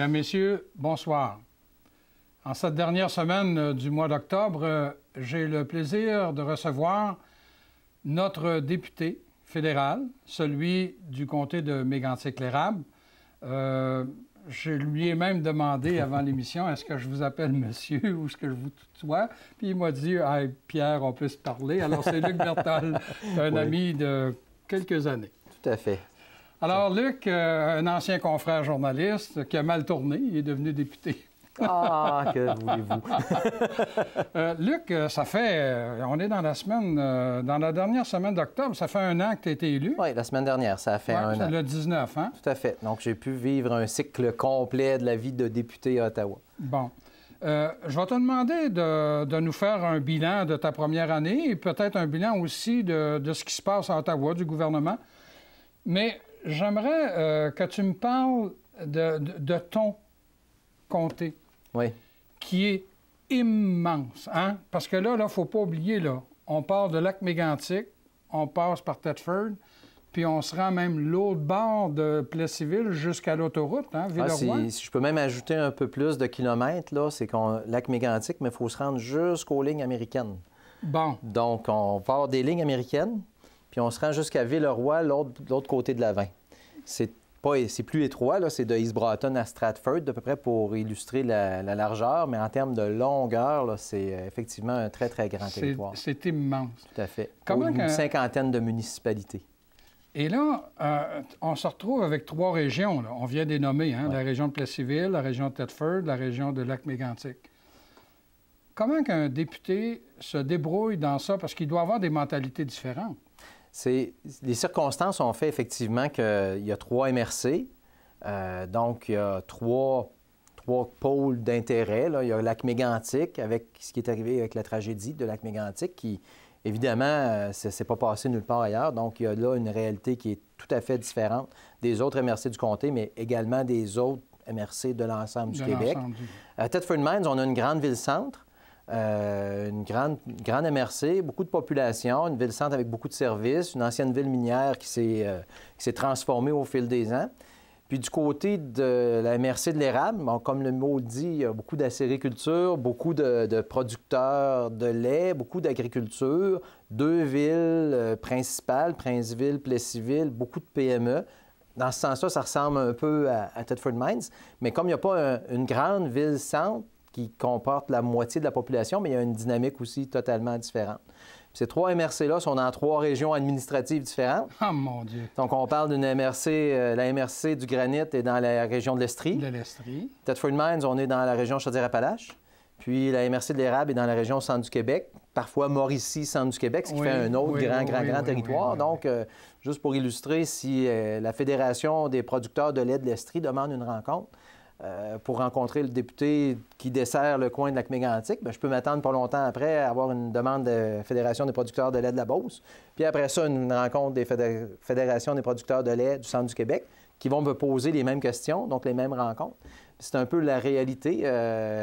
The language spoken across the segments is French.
Mesdames, Messieurs, bonsoir. En cette dernière semaine du mois d'octobre, j'ai le plaisir de recevoir notre député fédéral, celui du comté de Mégantic-l'Érable. Je lui ai même demandé avant l'émission, est-ce que je vous appelle monsieur ou est-ce que je vous tutoie? Puis il m'a dit, hey, Pierre, on peut se parler. Alors c'est Luc Berthold, un ami de quelques années. Tout à fait. Alors Luc, un ancien confrère journaliste qui a mal tourné, il est devenu député. Ah, que voulez-vous? Luc, ça fait, on est dans la semaine, dans la dernière semaine d'octobre, ça fait 1 an que tu as été élu. Oui, la semaine dernière, ça a fait 1 an. Le 19, hein? Tout à fait. Donc, j'ai pu vivre un cycle complet de la vie de député à Ottawa. Bon. Je vais te demander de nous faire un bilan de ta première année et peut-être un bilan aussi de ce qui se passe à Ottawa, du gouvernement. Mais j'aimerais que tu me parles de ton comté. Oui. Qui est immense, hein? Parce que là, il ne faut pas oublier, là, on part de Lac-Mégantic, on passe par Thetford, puis on se rend même l'autre bord de Plessisville jusqu'à l'autoroute, hein, Villeroy. Si je peux même ajouter un peu plus de kilomètres, là, c'est qu'on Lac-Mégantic, mais il faut se rendre jusqu'aux lignes américaines. Bon. Donc, on part des lignes américaines, puis on se rend jusqu'à Villeroy, l'autre côté de la 20. C'est plus étroit, là, c'est de East Broughton à Stratford, à peu près pour illustrer la largeur, mais en termes de longueur, c'est effectivement un très, très grand territoire. C'est immense. Tout à fait. Une cinquantaine de municipalités. Et là, on se retrouve avec 3 régions, là. On vient des nommer, hein? Ouais. La région de Plessisville, la région de Thetford, la région de Lac-Mégantic. Comment qu'un député se débrouille dans ça? Parce qu'il doit avoir des mentalités différentes. Les circonstances ont fait effectivement qu'il y a 3 MRC. Donc, il y a trois pôles d'intérêt. Il y a Lac-Mégantic, avec ce qui est arrivé avec la tragédie de Lac-Mégantic, qui, évidemment, ça ne s'est pas passé nulle part ailleurs. Donc, il y a là une réalité qui est tout à fait différente des autres MRC du comté, mais également des autres MRC de l'ensemble du Québec. À Thetford Mines, on a une grande ville-centre. Une grande MRC, beaucoup de population, une ville-centre avec beaucoup de services, une ancienne ville minière qui s'est transformée au fil des ans. Puis du côté de la MRC de l'Érable, bon, comme le mot le dit, il y a beaucoup d'acériculture, beaucoup de producteurs de lait, beaucoup d'agriculture, 2 villes principales, Princeville, Plessisville, beaucoup de PME. Dans ce sens-là, ça ressemble un peu à Thetford Mines, mais comme il n'y a pas une grande ville-centre, qui comporte la moitié de la population, mais il y a une dynamique aussi totalement différente. Puis ces 3 MRC-là sont dans 3 régions administratives différentes. Oh mon Dieu! Donc, on parle d'une MRC, la MRC du Granit est dans la région de l'Estrie. De l'Estrie. Thetford Mines, on est dans la région Chaudière-Appalaches. Puis la MRC de l'Érable est dans la région centre du Québec. Parfois Mauricie, centre du Québec, ce qui fait un autre grand territoire. Donc, juste pour illustrer, si la Fédération des producteurs de lait de l'Estrie demande une rencontre, pour rencontrer le député qui dessert le coin de Lac-Mégantic, bien, je peux m'attendre pas longtemps après à avoir une demande de Fédération des producteurs de lait de la Beauce. Puis après ça, une rencontre des Fédérations des producteurs de lait du centre du Québec qui vont me poser les mêmes questions, donc les mêmes rencontres. C'est un peu la réalité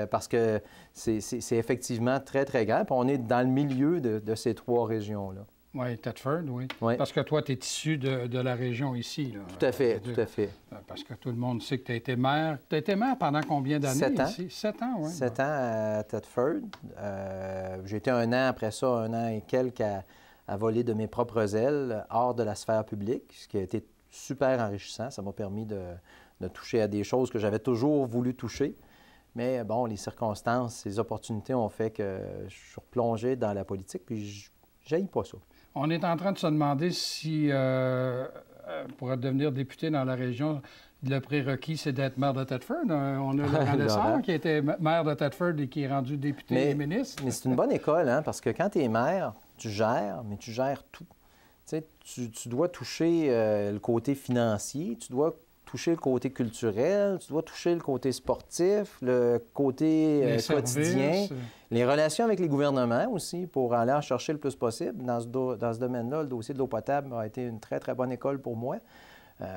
parce que c'est effectivement très, très grand. Puis on est dans le milieu de ces 3 régions-là. Oui, Thetford, oui. Parce que toi, tu es issu de la région ici. Là. Tout à fait, tout à fait. Parce que tout le monde sait que tu as été maire. Tu as été maire pendant combien d'années 7 ans. Ici? 7 ans, oui. 7 ans à Thetford. J'ai été 1 an après ça, 1 an et quelques à voler de mes propres ailes hors de la sphère publique, ce qui a été super enrichissant. Ça m'a permis de toucher à des choses que j'avais toujours voulu toucher. Mais bon, les circonstances, les opportunités ont fait que je suis replongé dans la politique, puis je n'haïs pas ça. On est en train de se demander si, pour devenir député dans la région, le prérequis, c'est d'être maire de Thetford. On a Laurent Lessard qui était maire de Thetford et qui est rendu député et ministre. Mais c'est une bonne école, hein, parce que quand tu es maire, tu gères, mais tu gères tout. Tu dois toucher le côté financier, tu dois toucher le côté culturel, tu dois toucher le côté sportif, le côté quotidien, les relations avec les gouvernements aussi, pour aller en chercher le plus possible. Dans ce domaine-là, le dossier de l'eau potable a été une très, très bonne école pour moi,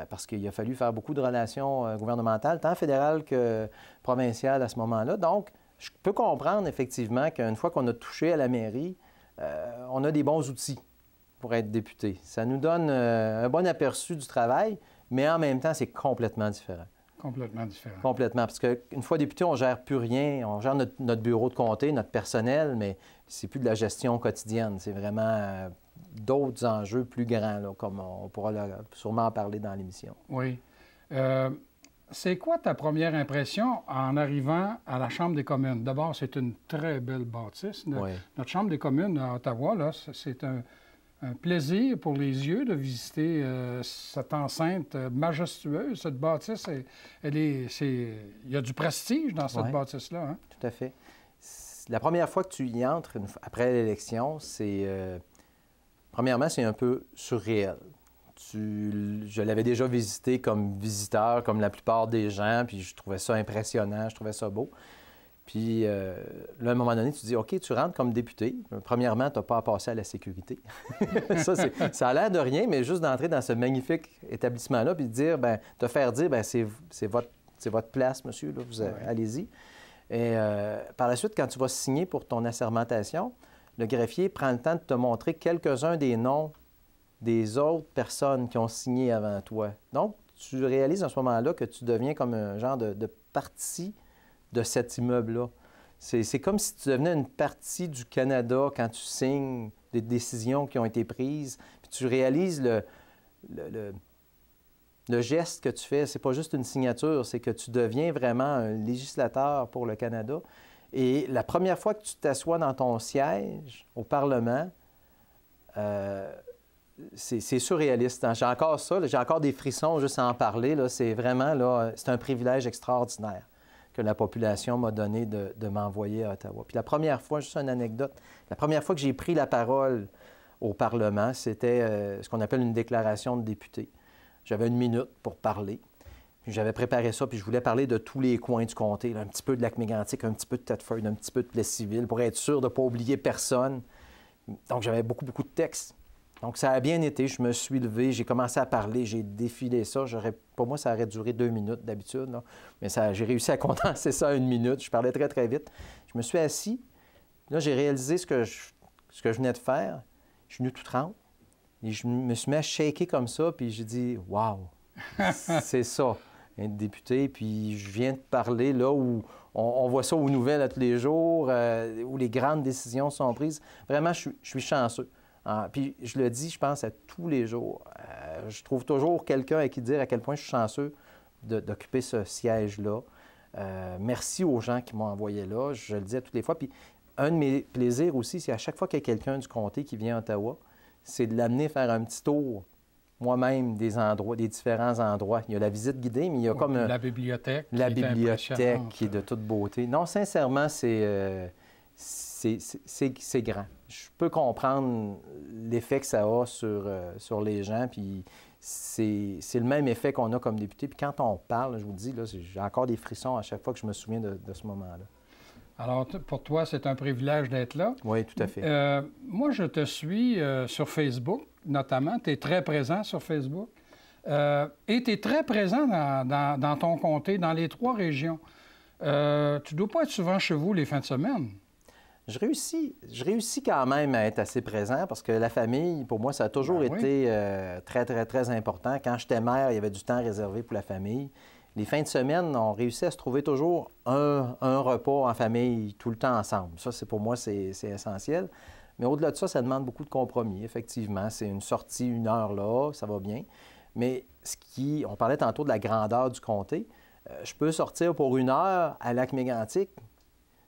parce qu'il a fallu faire beaucoup de relations gouvernementales, tant fédérales que provinciales à ce moment-là. Donc, je peux comprendre effectivement qu'une fois qu'on a touché à la mairie, on a des bons outils pour être député. Ça nous donne un bon aperçu du travail, mais en même temps, c'est complètement différent. Complètement différent. Complètement. Parce qu'une fois député, on ne gère plus rien. On gère notre bureau de comté, notre personnel, mais c'est plus de la gestion quotidienne. C'est vraiment d'autres enjeux plus grands, là, comme on pourra sûrement en parler dans l'émission. Oui. C'est quoi ta première impression en arrivant à la Chambre des communes? D'abord, c'est une très belle bâtisse. Oui. Notre Chambre des communes à Ottawa, là, c'est un plaisir pour les yeux de visiter cette enceinte majestueuse. Cette bâtisse, il y a du prestige dans cette bâtisse-là. Hein? Tout à fait. La première fois que tu y entres après l'élection, premièrement, c'est un peu surréel. Je l'avais déjà visité comme visiteur, comme la plupart des gens, puis je trouvais ça impressionnant, je trouvais ça beau. Puis là, à un moment donné, tu dis, OK, tu rentres comme député. Premièrement, tu n'as pas à passer à la sécurité. Ça a l'air de rien, mais juste d'entrer dans ce magnifique établissement-là, puis de dire, te faire dire, c'est votre place, monsieur, là, allez-y. Et par la suite, quand tu vas signer pour ton assermentation, le greffier prend le temps de te montrer quelques-uns des noms des autres personnes qui ont signé avant toi. Donc, tu réalises à ce moment-là que tu deviens comme un genre de partie de cet immeuble-là. C'est comme si tu devenais une partie du Canada quand tu signes des décisions qui ont été prises. Puis tu réalises le geste que tu fais. C'est pas juste une signature, c'est que tu deviens vraiment un législateur pour le Canada. Et la première fois que tu t'assois dans ton siège au Parlement, c'est surréaliste. J'ai encore ça, j'ai encore des frissons juste à en parler. C'est vraiment c'est un privilège extraordinaire que la population m'a donné de m'envoyer à Ottawa. Puis la première fois, juste une anecdote, la première fois que j'ai pris la parole au Parlement, c'était ce qu'on appelle une déclaration de député. J'avais 1 minute pour parler. Puis j'avais préparé ça, puis je voulais parler de tous les coins du comté, là, un petit peu de Lac-Mégantic, un petit peu de Thetford, un petit peu de Plessisville, pour être sûr de ne pas oublier personne. Donc j'avais beaucoup de textes. Donc, ça a bien été. Je me suis levé, j'ai commencé à parler, j'ai défilé ça. Pour moi, ça aurait duré 2 minutes d'habitude, là. Mais j'ai réussi à condenser ça à 1 minute. Je parlais très, très vite. Je me suis assis. Là, j'ai réalisé ce que je venais de faire. Je suis venu tout trempe. Et je me suis mis à shaker comme ça, puis j'ai dit « Wow! C'est ça, être député. » Puis je viens de parler là où on voit ça aux nouvelles à tous les jours, où les grandes décisions sont prises. Vraiment, je suis chanceux. Puis je le dis, je pense, à tous les jours. Je trouve toujours quelqu'un à qui dire à quel point je suis chanceux d'occuper ce siège-là. Merci aux gens qui m'ont envoyé là, je le dis à toutes les fois. Puis un de mes plaisirs aussi, c'est à chaque fois qu'il y a quelqu'un du comté qui vient à Ottawa, c'est de l'amener faire un petit tour, moi-même, des différents endroits. Il y a la visite guidée, mais il y a comme... La bibliothèque. La bibliothèque qui est de toute beauté. Non, sincèrement, c'est grand. Je peux comprendre l'effet que ça a sur les gens, puis c'est le même effet qu'on a comme député. Puis quand on parle, je vous dis, là, j'ai encore des frissons à chaque fois que je me souviens de ce moment-là. Alors, pour toi, c'est un privilège d'être là. Oui, tout à fait. Moi, je te suis sur Facebook, notamment. Tu es très présent sur Facebook. Et tu es très présent dans ton comté, dans les 3 régions. Tu ne dois pas être souvent chez vous les fins de semaine. Je réussis quand même à être assez présent parce que la famille, pour moi, ça a toujours été très, très, très important. Quand j'étais maire, il y avait du temps réservé pour la famille. Les fins de semaine, on réussit à se trouver toujours un repas en famille tout le temps ensemble. Ça, pour moi, c'est essentiel. Mais au-delà de ça, ça demande beaucoup de compromis. Effectivement, c'est une sortie 1 heure là, ça va bien. Mais on parlait tantôt de la grandeur du comté. Je peux sortir pour 1 heure à Lac-Mégantic.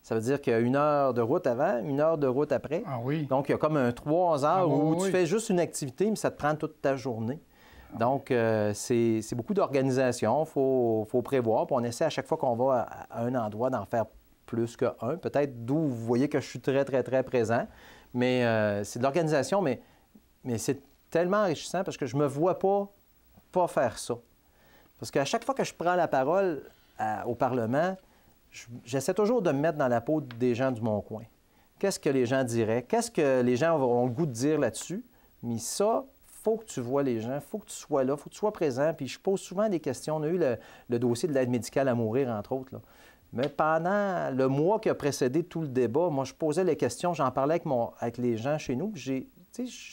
Ça veut dire qu'il y a 1 heure de route avant, 1 heure de route après. Ah oui. Donc, il y a comme un 3 heures où tu fais juste une activité, mais ça te prend toute ta journée. Donc, c'est beaucoup d'organisation. Il faut prévoir. Puis on essaie à chaque fois qu'on va à un endroit d'en faire plus qu'un. Peut-être d'où vous voyez que je suis très, très, très présent. Mais c'est de l'organisation, mais c'est tellement enrichissant parce que je ne me vois pas faire ça. Parce qu'à chaque fois que je prends la parole au Parlement, j'essaie toujours de me mettre dans la peau des gens du mon coin. Qu'est-ce que les gens diraient? Qu'est-ce que les gens ont le goût de dire là-dessus? Mais ça, il faut que tu vois les gens, il faut que tu sois là, il faut que tu sois présent. Puis je pose souvent des questions. On a eu le dossier de l'aide médicale à mourir, entre autres, là. Mais pendant le mois qui a précédé tout le débat, moi, je posais les questions, j'en parlais avec les gens chez nous. J'ai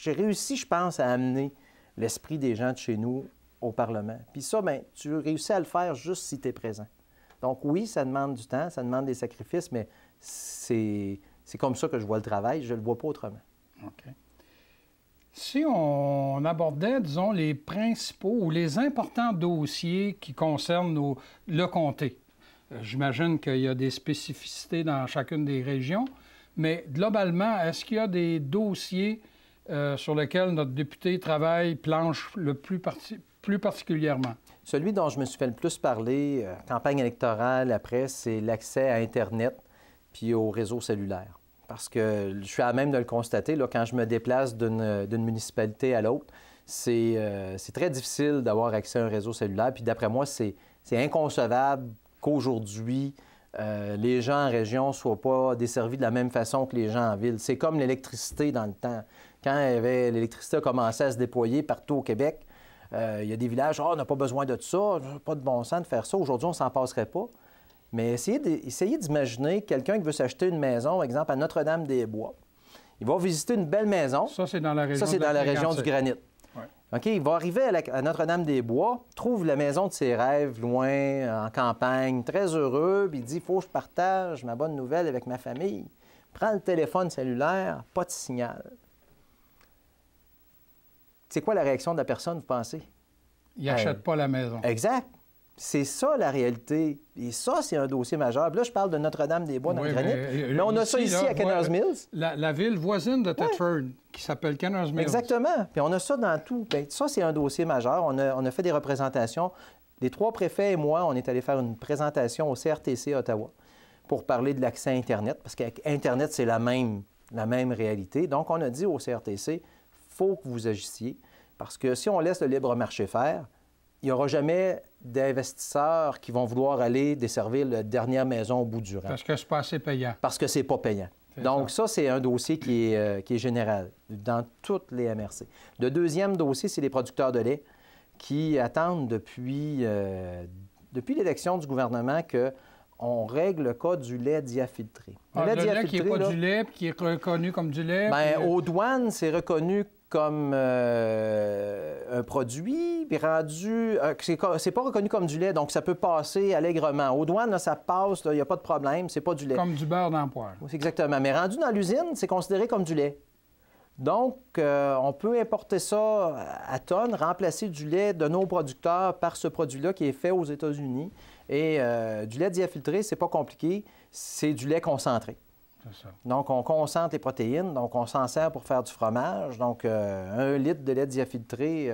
réussi, je pense, à amener l'esprit des gens de chez nous au Parlement. Puis ça, bien, tu réussis à le faire juste si tu es présent. Donc oui, ça demande du temps, ça demande des sacrifices, mais c'est comme ça que je vois le travail, je ne le vois pas autrement. OK. Si on abordait, disons, les principaux ou les importants dossiers qui concernent le comté, j'imagine qu'il y a des spécificités dans chacune des régions, mais globalement, est-ce qu'il y a des dossiers sur lesquels notre député travaille, planche le plus particulièrement? Celui dont je me suis fait le plus parler, campagne électorale après, c'est l'accès à Internet puis au réseau cellulaire. Parce que je suis à même de le constater, là, quand je me déplace d'une municipalité à l'autre, c'est très difficile d'avoir accès à un réseau cellulaire. Puis d'après moi, c'est inconcevable qu'aujourd'hui, les gens en région ne soient pas desservis de la même façon que les gens en ville. C'est comme l'électricité dans le temps. Quand l'électricité a commencé à se déployer partout au Québec, il y a des villages, on n'a pas besoin de ça, pas de bon sens de faire ça. Aujourd'hui, on ne s'en passerait pas. Mais essayez d'imaginer quelqu'un qui veut s'acheter une maison, par exemple, à Notre-Dame-des-Bois. Il va visiter une belle maison. Ça, c'est dans la région, ça, c'est dans la région du Granit. Ouais. OK, il va arriver à Notre-Dame-des-Bois, trouve la maison de ses rêves, loin, en campagne, très heureux, puis il dit, il faut que je partage ma bonne nouvelle avec ma famille. Prends le téléphone cellulaire, pas de signal. C'est quoi la réaction de la personne, vous pensez? Il n'achète pas la maison. Exact. C'est ça, la réalité. Et ça, c'est un dossier majeur. Puis là, je parle de Notre-Dame-des-Bois dans le Granit. Mais on a ça ici à Kenners Mills. La ville voisine de Thetford, qui s'appelle Kenners Mills. Exactement. Puis on a ça dans tout. Bien, ça, c'est un dossier majeur. On a fait des représentations. Les 3 préfets et moi, on est allés faire une présentation au CRTC à Ottawa pour parler de l'accès à Internet, parce qu'Internet, c'est la même réalité. Donc, on a dit au CRTC, il faut que vous agissiez, parce que si on laisse le libre marché faire, il n'y aura jamais d'investisseurs qui vont vouloir aller desservir la dernière maison au bout du rang. Parce que ce n'est pas assez payant. Parce que ce n'est pas payant. Donc ça, c'est un dossier qui est général dans toutes les MRC. Le deuxième dossier, c'est les producteurs de lait qui attendent depuis l'élection du gouvernement qu'on règle le cas du lait diafiltré. Le lait qui n'est pas du lait, qui est reconnu comme du lait. Bien, aux douanes, c'est reconnu comme un produit, puis rendu... c'est pas reconnu comme du lait, donc ça peut passer allègrement. Aux douanes, là, ça passe, il n'y a pas de problème, c'est pas du lait. Comme du beurre dans le poêle. Oui, exactement. Mais rendu dans l'usine, c'est considéré comme du lait. Donc, on peut importer ça à tonnes, remplacer du lait de nos producteurs par ce produit-là qui est fait aux États-Unis. Et du lait diafiltré, c'est pas compliqué, c'est du lait concentré. C'est ça. Donc, on concentre les protéines, donc on s'en sert pour faire du fromage. Donc, 1 litre de lait diafiltré,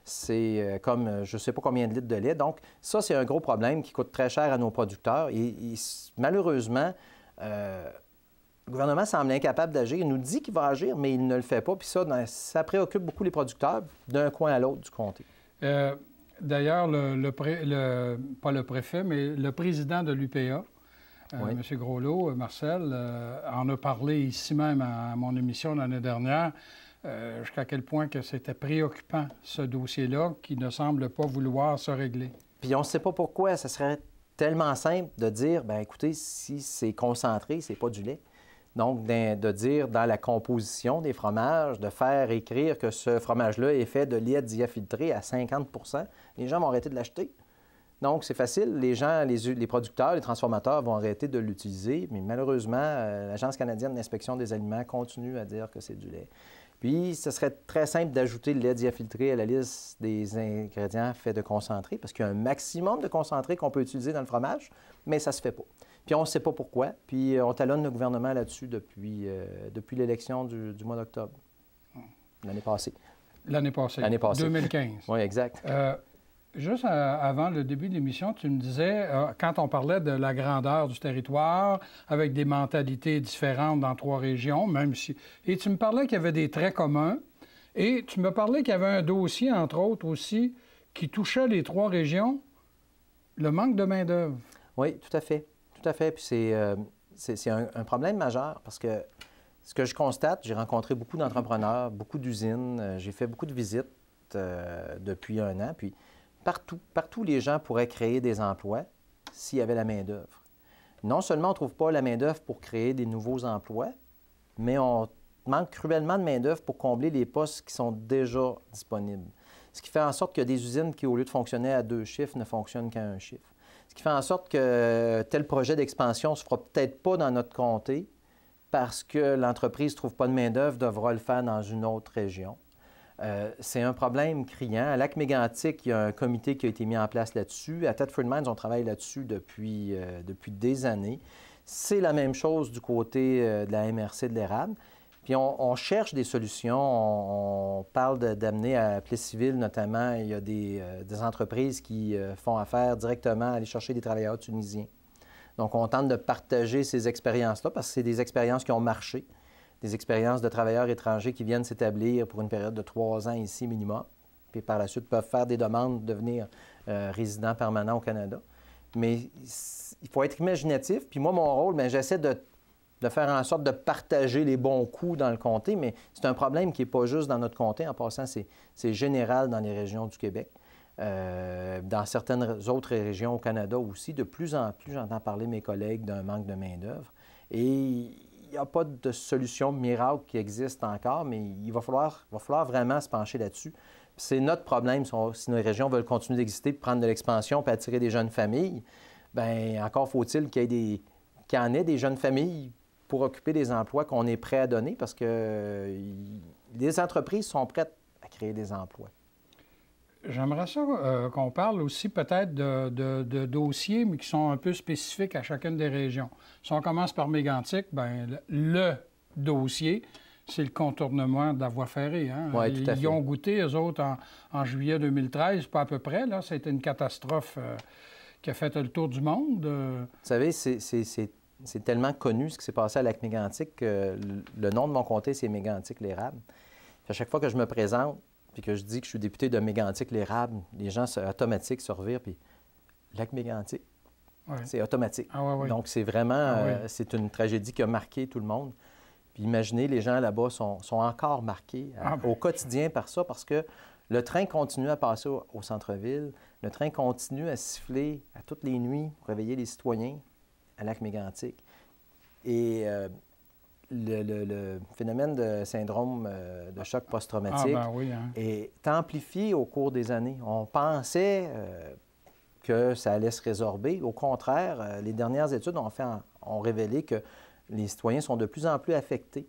c'est comme je ne sais pas combien de litres de lait. Donc, ça, c'est un gros problème qui coûte très cher à nos producteurs. Et malheureusement, le gouvernement semble incapable d'agir. Il nous dit qu'il va agir, mais il ne le fait pas. Puis ça préoccupe beaucoup les producteurs d'un coin à l'autre du comté. D'ailleurs, pas le préfet, mais le président de l'UPA, oui. M. Groslot, Marcel, en a parlé ici même à mon émission l'année dernière, jusqu'à quel point que c'était préoccupant, ce dossier-là, qui ne semble pas vouloir se régler. Puis on ne sait pas pourquoi. Ça serait tellement simple de dire, bien écoutez, si c'est concentré, c'est pas du lait. Donc, de dire dans la composition des fromages, de faire écrire que ce fromage-là est fait de lait diafiltré à 50 %, les gens vont arrêter de l'acheter. Donc, c'est facile. Les gens, les producteurs, les transformateurs vont arrêter de l'utiliser. Mais malheureusement, l'Agence canadienne d'inspection des aliments continue à dire que c'est du lait. Puis, ce serait très simple d'ajouter le lait diafiltré à la liste des ingrédients faits de concentré, parce qu'il y a un maximum de concentré qu'on peut utiliser dans le fromage, mais ça ne se fait pas. Puis, on ne sait pas pourquoi. Puis, on talonne le gouvernement là-dessus depuis l'élection du mois d'octobre, l'année passée. L'année passée. 2015. Oui, exact. Juste avant le début de l'émission, tu me disais, quand on parlait de la grandeur du territoire, avec des mentalités différentes dans 3 régions, même si... Et tu me parlais qu'il y avait des traits communs, et tu me parlais qu'il y avait un dossier, entre autres aussi, qui touchait les 3 régions, le manque de main-d'œuvre. Oui, tout à fait. Tout à fait. Puis c'est un problème majeur, parce que ce que je constate, j'ai rencontré beaucoup d'entrepreneurs, beaucoup d'usines, j'ai fait beaucoup de visites depuis 1 an, puis... Partout, les gens pourraient créer des emplois s'il y avait la main-d'œuvre. Non seulement on ne trouve pas la main-d'œuvre pour créer des nouveaux emplois, mais on manque cruellement de main-d'œuvre pour combler les postes qui sont déjà disponibles. Ce qui fait en sorte que des usines qui, au lieu de fonctionner à 2 chiffres, ne fonctionnent qu'à 1 chiffre. Ce qui fait en sorte que tel projet d'expansion ne se fera peut-être pas dans notre comté parce que l'entreprise ne trouve pas de main-d'œuvre, devra le faire dans une autre région. C'est un problème criant. À Lac-Mégantic, il y a un comité qui a été mis en place là-dessus. À Thetford Mines, on travaille là-dessus depuis des années. C'est la même chose du côté de la MRC de l'érable. Puis on cherche des solutions. On parle d'amener à Plessisville, notamment, il y a des entreprises qui font affaire directement à aller chercher des travailleurs tunisiens. Donc, on tente de partager ces expériences-là parce que c'est des expériences qui ont marché. Des expériences de travailleurs étrangers qui viennent s'établir pour une période de 3 ans ici minimum, puis par la suite peuvent faire des demandes de devenir résidents permanents au Canada. Mais il faut être imaginatif. Puis moi, mon rôle, bien, j'essaie de faire en sorte de partager les bons coups dans le comté, mais c'est un problème qui n'est pas juste dans notre comté. En passant, c'est général dans les régions du Québec. Dans certaines autres régions au Canada aussi, de plus en plus, j'entends parler mes collègues d'un manque de main-d'œuvre. Et il n'y a pas de solution miracle qui existe encore, mais il va falloir vraiment se pencher là-dessus. C'est notre problème si nos régions veulent continuer d'exister, prendre de l'expansion et attirer des jeunes familles. Bien, encore faut-il qu'il y en ait des jeunes familles pour occuper des emplois qu'on est prêt à donner parce que les entreprises sont prêtes à créer des emplois. J'aimerais ça qu'on parle aussi peut-être de dossiers, mais qui sont un peu spécifiques à chacune des régions. Si on commence par Mégantic, bien, le dossier, c'est le contournement de la voie ferrée. Hein? Oui, tout à fait. Ils ont goûté, eux autres, en juillet 2013, pas à peu près. Là, c'était une catastrophe qui a fait le tour du monde. Vous savez, c'est tellement connu ce qui s'est passé à Lac-Mégantic que le nom de mon comté, c'est Mégantic-l'Érable. À chaque fois que je me présente, puis que je dis que je suis député de Mégantic-l'Érable, les gens automatiques se revirent, puis Lac-Mégantic, c'est automatique. Ah, ouais. Donc, c'est vraiment, c'est une tragédie qui a marqué tout le monde. Puis imaginez, les gens là-bas sont encore marqués au quotidien par ça, parce que le train continue à passer au centre-ville, le train continue à siffler à toutes les nuits pour réveiller les citoyens à Lac-Mégantic. Et le phénomène de syndrome de choc post-traumatique est amplifié au cours des années. On pensait que ça allait se résorber. Au contraire, les dernières études ont révélé que les citoyens sont de plus en plus affectés.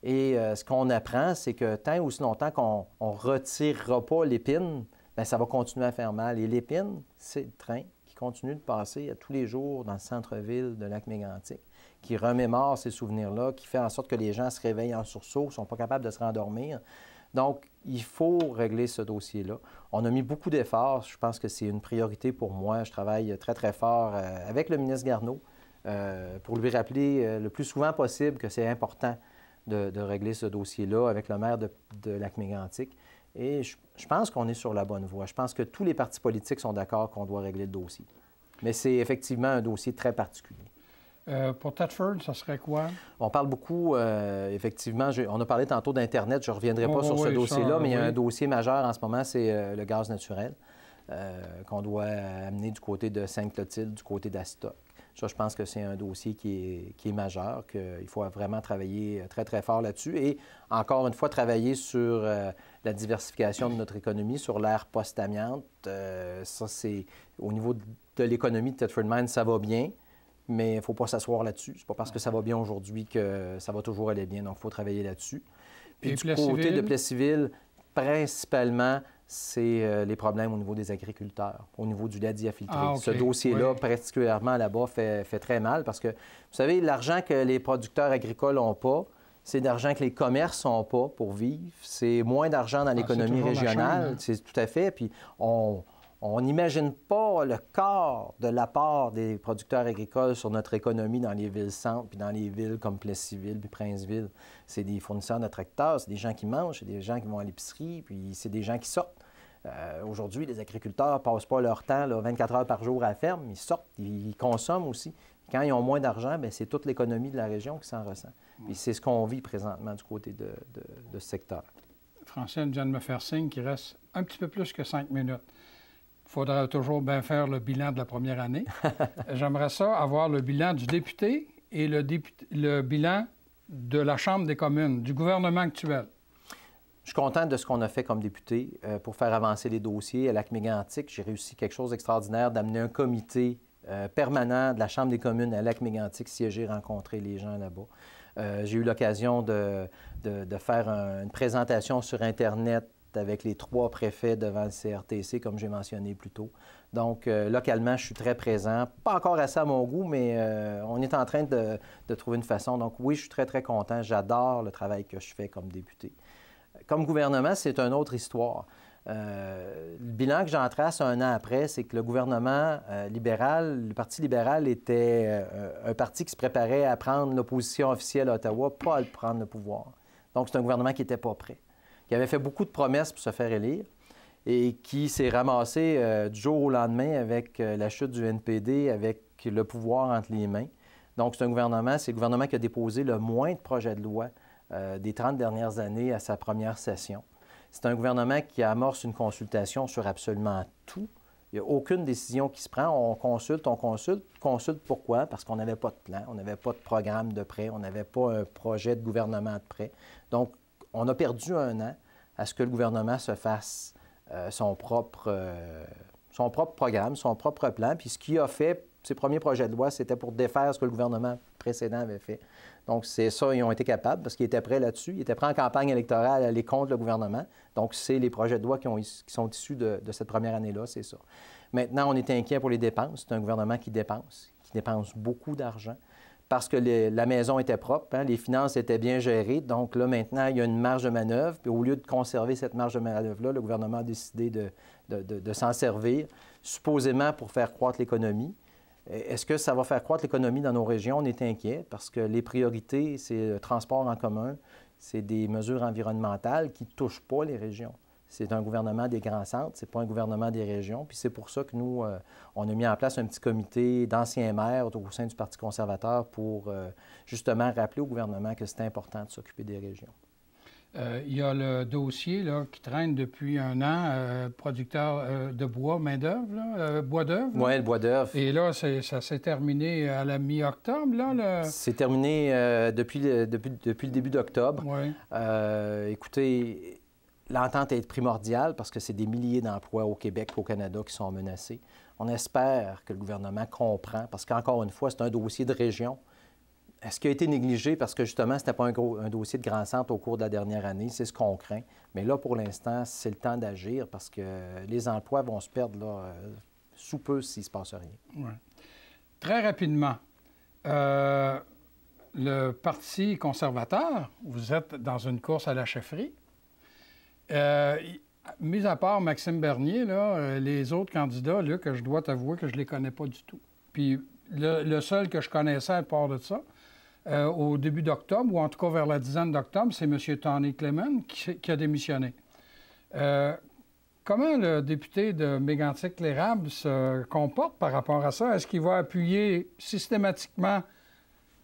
Et ce qu'on apprend, c'est que tant ou aussi longtemps qu'on ne retirera pas l'épine, bien, ça va continuer à faire mal. Et l'épine, c'est le train qui continue de passer à tous les jours dans le centre-ville de Lac-Mégantic, qui remémore ces souvenirs-là, qui fait en sorte que les gens se réveillent en sursaut, ne sont pas capables de se rendormir. Donc, il faut régler ce dossier-là. On a mis beaucoup d'efforts. Je pense que c'est une priorité pour moi. Je travaille très, très fort avec le ministre Garneau pour lui rappeler le plus souvent possible que c'est important de régler ce dossier-là avec le maire de Lac-Mégantic. Et je pense qu'on est sur la bonne voie. Je pense que tous les partis politiques sont d'accord qu'on doit régler le dossier. Mais c'est effectivement un dossier très particulier. Pour Thetford, ça serait quoi? On parle beaucoup, effectivement, on a parlé tantôt d'Internet, je ne reviendrai pas sur ce dossier-là, mais il y a un dossier majeur en ce moment, c'est le gaz naturel qu'on doit amener du côté de Sainte-Clotilde, du côté d'Astoc. Ça, je pense que c'est un dossier qui est majeur, qu'il faut vraiment travailler très, très fort là-dessus. Et encore une fois, travailler sur la diversification de notre économie, sur l'ère post-amiante. Ça, c'est au niveau de l'économie de Thetford Mines, ça va bien, mais il ne faut pas s'asseoir là-dessus. C'est pas parce que ça va bien aujourd'hui que ça va toujours aller bien. Donc, il faut travailler là-dessus. Puis du côté de Plessisville, principalement, c'est les problèmes au niveau des agriculteurs, au niveau du lait diafiltré. Ce dossier-là, particulièrement là-bas, fait très mal parce que, vous savez, l'argent que les producteurs agricoles n'ont pas, c'est d'argent que les commerces n'ont pas pour vivre. C'est moins d'argent dans l'économie régionale. C'est tout à fait. Puis on n'imagine pas le quart de l'apport des producteurs agricoles sur notre économie dans les villes-centres, puis dans les villes comme Plessisville, puis Princeville. C'est des fournisseurs de tracteurs, c'est des gens qui mangent, c'est des gens qui vont à l'épicerie, puis c'est des gens qui sortent. Aujourd'hui, les agriculteurs ne passent pas leur temps 24 heures par jour à la ferme, ils sortent, ils consomment aussi. Quand ils ont moins d'argent, bien, c'est toute l'économie de la région qui s'en ressent. Puis c'est ce qu'on vit présentement du côté de ce secteur. Francine vient de me faire signe qu'il reste un petit peu plus que 5 minutes. Il faudra toujours bien faire le bilan de la première année. J'aimerais ça avoir le bilan du député et le bilan de la Chambre des communes, du gouvernement actuel. Je suis content de ce qu'on a fait comme député pour faire avancer les dossiers. À Lac-Mégantic, j'ai réussi quelque chose d'extraordinaire, d'amener un comité permanent de la Chambre des communes à Lac-Mégantic, siéger, rencontrer les gens là-bas. J'ai eu l'occasion de faire une présentation sur Internet avec les 3 préfets devant le CRTC, comme j'ai mentionné plus tôt. Donc, localement, je suis très présent. Pas encore assez à mon goût, mais on est en train de trouver une façon. Donc, oui, je suis très, très content. J'adore le travail que je fais comme député. Comme gouvernement, c'est une autre histoire. Le bilan que j'en trace un an après, c'est que le gouvernement libéral, le Parti libéral était un parti qui se préparait à prendre l'opposition officielle à Ottawa, pas à prendre le pouvoir. Donc, c'est un gouvernement qui n'était pas prêt, qui avait fait beaucoup de promesses pour se faire élire et qui s'est ramassé du jour au lendemain avec la chute du NPD, avec le pouvoir entre les mains. Donc, c'est le gouvernement qui a déposé le moins de projets de loi des 30 dernières années à sa première session. C'est un gouvernement qui amorce une consultation sur absolument tout. Il n'y a aucune décision qui se prend. On consulte. Consulte pourquoi? Parce qu'on n'avait pas de plan, on n'avait pas de programme de prêt, on n'avait pas un projet de gouvernement de prêt. Donc, on a perdu un an à ce que le gouvernement se fasse son propre programme, son propre plan. Puis ce qu'il a fait, ses premiers projets de loi, c'était pour défaire ce que le gouvernement précédent avait fait. Donc, c'est ça, ils ont été capables parce qu'ils étaient prêts là-dessus. Ils étaient prêts en campagne électorale à aller contre le gouvernement. Donc, c'est les projets de loi qui sont issus de cette première année-là, c'est ça. Maintenant, on est inquiet pour les dépenses. C'est un gouvernement qui dépense beaucoup d'argent parce que la maison était propre, hein, les finances étaient bien gérées. Donc là, maintenant, il y a une marge de manœuvre. Puis au lieu de conserver cette marge de manœuvre-là, le gouvernement a décidé de s'en servir, supposément pour faire croître l'économie. Est-ce que ça va faire croître l'économie dans nos régions? On est inquiet parce que les priorités, c'est le transport en commun, c'est des mesures environnementales qui ne touchent pas les régions. C'est un gouvernement des grands centres, c'est pas un gouvernement des régions. Puis c'est pour ça que nous, on a mis en place un petit comité d'anciens maires au sein du Parti conservateur pour justement rappeler au gouvernement que c'est important de s'occuper des régions. Il y a le dossier là, qui traîne depuis un an, producteur de bois, main-d'œuvre, bois d'œuvre. Oui, le bois d'œuvre. Et là, ça s'est terminé à la mi-octobre, là? C'est terminé depuis le début d'octobre. Oui. Écoutez, l'entente est primordiale parce que c'est des milliers d'emplois au Québec et au Canada qui sont menacés. On espère que le gouvernement comprend parce qu'encore une fois, c'est un dossier de région. Est-ce qu'il a été négligé parce que, justement, ce n'était pas un dossier de grand centre au cours de la dernière année? C'est ce qu'on craint. Mais là, pour l'instant, c'est le temps d'agir parce que les emplois vont se perdre là, sous peu s'il ne se passe rien. Oui. Très rapidement, le Parti conservateur, vous êtes dans une course à la chefferie. Mis à part Maxime Bernier, là, les autres candidats, là, que je dois t'avouer que je ne les connais pas du tout. Puis le seul que je connaissais à part de ça, au début d'octobre, ou en tout cas vers la dizaine d'octobre, c'est M. Tony Clement qui a démissionné. Comment le député de Mégantic-l'Érable se comporte par rapport à ça? Est-ce qu'il va appuyer systématiquement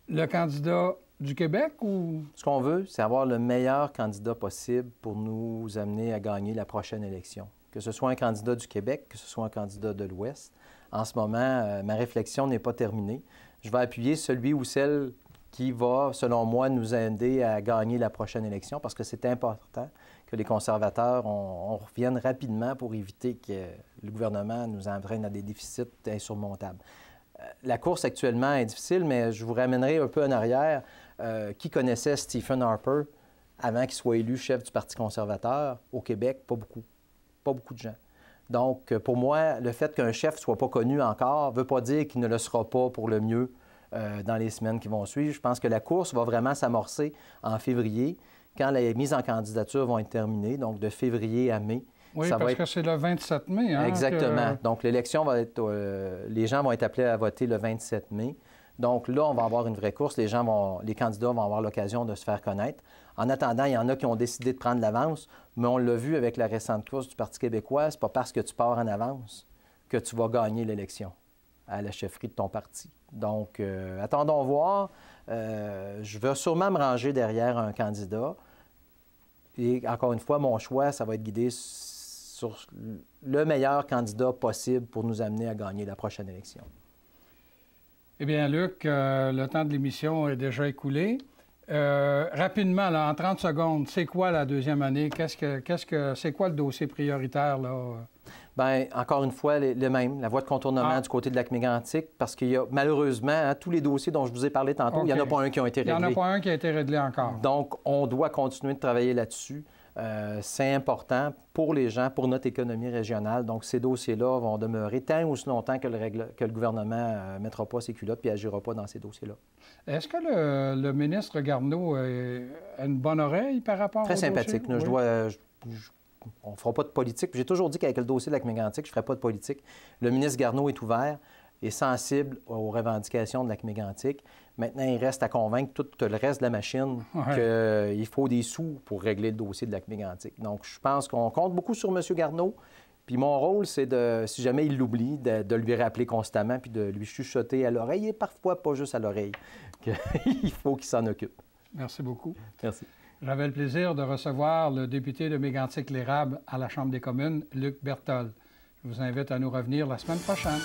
le candidat du Québec ou... Ce qu'on veut, c'est avoir le meilleur candidat possible pour nous amener à gagner la prochaine élection. Que ce soit un candidat du Québec, que ce soit un candidat de l'Ouest. En ce moment, ma réflexion n'est pas terminée. Je vais appuyer celui ou celle qui va, selon moi, nous aider à gagner la prochaine élection parce que c'est important que les conservateurs, on revienne rapidement pour éviter que le gouvernement nous entraîne à des déficits insurmontables. La course actuellement est difficile, mais je vous ramènerai un peu en arrière. Qui connaissait Stephen Harper avant qu'il soit élu chef du Parti conservateur au Québec? Pas beaucoup. Pas beaucoup de gens. Donc, pour moi, le fait qu'un chef ne soit pas connu encore ne veut pas dire qu'il ne le sera pas pour le mieux dans les semaines qui vont suivre. Je pense que la course va vraiment s'amorcer en février, quand les mises en candidature vont être terminées, donc de février à mai. Oui, parce que c'est le 27 mai. Hein, exactement. Donc, l'élection va être... les gens vont être appelés à voter le 27 mai. Donc là, on va avoir une vraie course. Les candidats vont avoir l'occasion de se faire connaître. En attendant, il y en a qui ont décidé de prendre l'avance, mais on l'a vu avec la récente course du Parti québécois, c'est pas parce que tu pars en avance que tu vas gagner l'élection à la chefferie de ton parti. Donc, attendons voir. Je vais sûrement me ranger derrière un candidat. Et encore une fois, mon choix, ça va être guidé sur le meilleur candidat possible pour nous amener à gagner la prochaine élection. Eh bien, Luc, le temps de l'émission est déjà écoulé. Rapidement, là, en 30 secondes, c'est quoi la deuxième année? C'est quoi le dossier prioritaire, là? Bien, encore une fois, le même, la voie de contournement du côté de Lac-Mégantic, parce qu'il y a malheureusement, hein, tous les dossiers dont je vous ai parlé tantôt, il n'y en a pas un qui a été réglé. Il n'y en a pas un qui a été réglé encore. Donc, on doit continuer de travailler là-dessus. C'est important pour les gens, pour notre économie régionale. Donc, ces dossiers-là vont demeurer tant ou aussi longtemps que le gouvernement ne mettra pas ses culottes et n'agira pas dans ces dossiers-là. Est-ce que le ministre Garneau a une bonne oreille par rapport au dossier? Très sympathique. Oui. On ne fera pas de politique. J'ai toujours dit qu'avec le dossier de Lac-Mégantic, je ne ferai pas de politique. Le ministre Garneau est ouvert et sensible aux revendications de Lac-Mégantic. Maintenant, il reste à convaincre tout le reste de la machine qu'il faut des sous pour régler le dossier de Lac-Mégantic. Donc, je pense qu'on compte beaucoup sur M. Garneau. Puis mon rôle, c'est de, si jamais il l'oublie, de lui rappeler constamment puis de lui chuchoter à l'oreille et parfois pas juste à l'oreille, qu'il faut qu'il s'en occupe. Merci beaucoup. Merci. J'avais le plaisir de recevoir le député de Mégantic-l'Érable à la Chambre des communes, Luc Berthold. Je vous invite à nous revenir la semaine prochaine.